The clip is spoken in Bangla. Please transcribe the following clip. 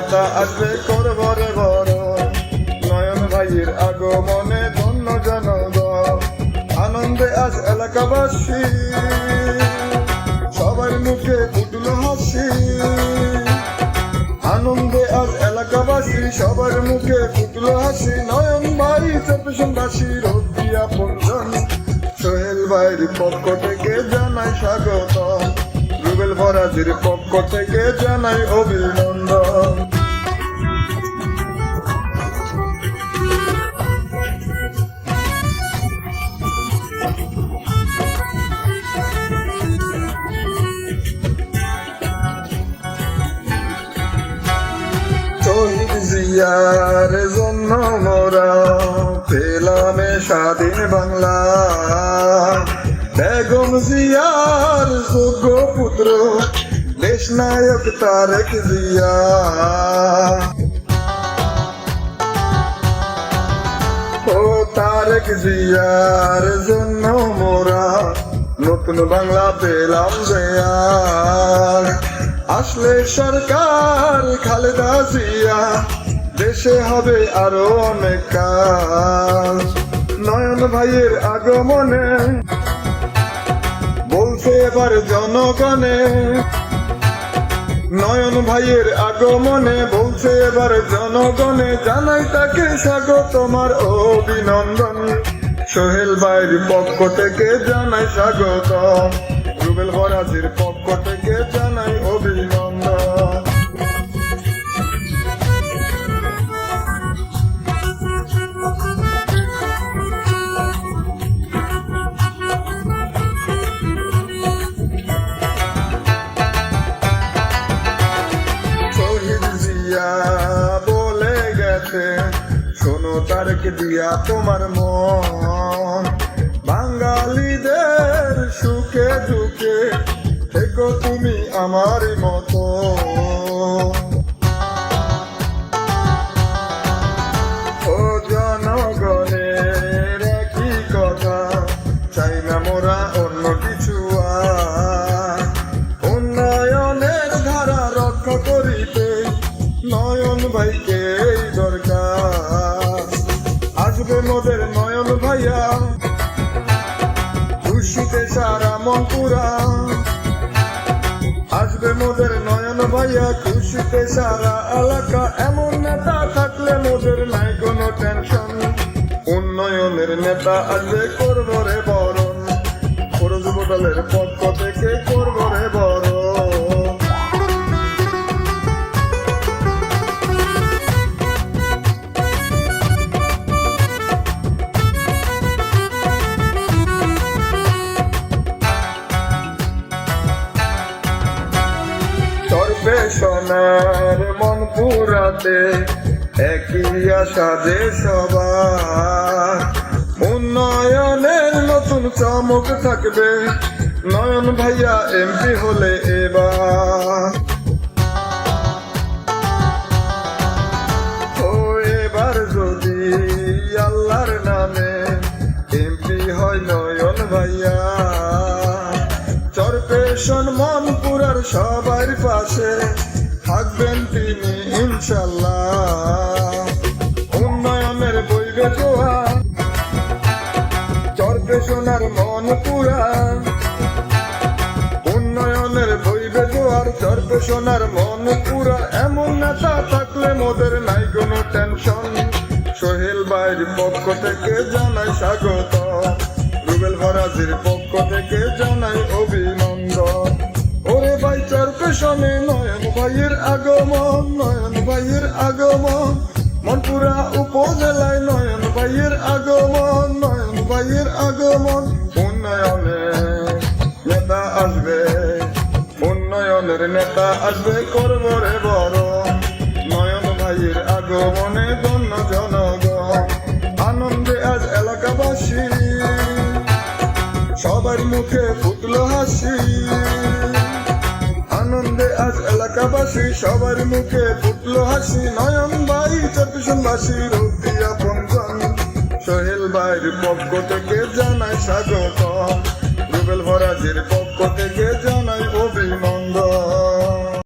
নেতা আসবে করবরে বড়। নয়ন ভাইয়ের আগমনে ধন্য জনগণ, আনন্দে আজ এলাকাবাসী, সবার মুখে ফুটলো হাসি। আনন্দে আজ এলাকাবাসী, সবার মুখে ফুটলো হাসি। নয়ন ভাই চট্টগ্রামবাসীর অতি আপনজন, সোহেল ভাইয়ের পক্ষ থেকে জানাই স্বাগত, রুবেল ফরাজির পক্ষ থেকে জানাই অভিনন্দন। শহীদ জিয়ার জন্য মোরা পেলাম স্বাধীন বাংলা, বেগম জিয়ার যোগ্য পুত্র দেশ নায়ক তারেক জিয়া। ও তারেক জিয়ার জন্য মোরা নতুন বাংলা পেলাম জিয়া। আসলে সরকার খালেদা জিয়া, দেশে হবে আরো অনেক কাজ। নয়ন ভাইয়ের আগমনে বলছে এবার জনগণে, নয়ন ভাইয়ের আগমনে বলছে এবার জনগণে, জানাই তাকে স্বাগত আমার অভিনন্দন। সোহেল ভাইয়ের পক্ষ থেকে জানাই স্বাগত, রুবেল ফরাজির পক্ষ থেকে জানাই অভিনন্দন। শহীদ জিয়া বলে গেছে, শোনো তারেক জিয়া তোমার মন, বাঙালিদের সুখে দুঃখে থেকো তুমি আমার মতো। ও জনগণের একই কথা, চাই না মোরা অন্য কিছু আর। উন্নয়নের ধারা রক্ষা করিতে নয়ন ভাইকে দরকার। আসবে মোদের নয়ন ভাইয়া, খুশিতে সারা মন পুরা। আসবে মোদের নয়ন ভাইয়া, খুশিতে সারা এলাকা। এমন নেতা থাকলে মোদের নাই কোনো টেনশন, উন্নয়নের নেতা আসবে করবো রে বরণ, যুব দলের পক্ষ থেকে করবো রে বরণ। সোনার মন পুরাতে একই আশা যে সবার, উন্নয়নের নতুন চমক থাকবে নয়ন ভাইয়া এমপি হলে এবার। ও এবার যদি আল্লাহর নামে এমপি হয় নয়ন ভাইয়া, চরপেশন মনপুরার সবার পাশে থাকবেন তিনি ইনশাল্লাহ। উন্নয়নের বইবে জোয়া চরপেশনার মনপুরা, উন্নয়নের বইবে জোয়ার চরপেশনার মনপুরা। এমন নেতা থাকলে মোদের নাই কোনো টেনশন, সোহেল ভাইয়ের পক্ষ থেকে জানাই স্বাগত, রুবেল ফরাজির পক্ষ থেকে জানাই অভিনন্দন। ওরে ভাই চরপেশনে নয়ন ভাইয়ের আগমন, নয়ন ভাইয়ের আগমন। মনপুরা উপজেলায় নয়ন ভাইয়ের আগমন, নয়ন ভাইয়ের আগমন। উন্নয়নে নেতা আসবে, উন্নয়নের নেতা আসবে করবো রে বড়। নয়ন ভাইয়ের আগমনে ধন্য জনগণ, আনন্দে আজ এলাকাবাসী, সবার মুখে ফুটলো হাসি। আনন্দে আজ এলাকাবাসী, সবার মুখে ফুটলো হাসি। নয়ন ভাই চট্টগ্রামবাসীর অতি আপনজন, সোহেল ভাইয়ের পক্ষ থেকে জানাই স্বাগত, রুবেল ফরাজির পক্ষ থেকে জানাই অভিনন্দন।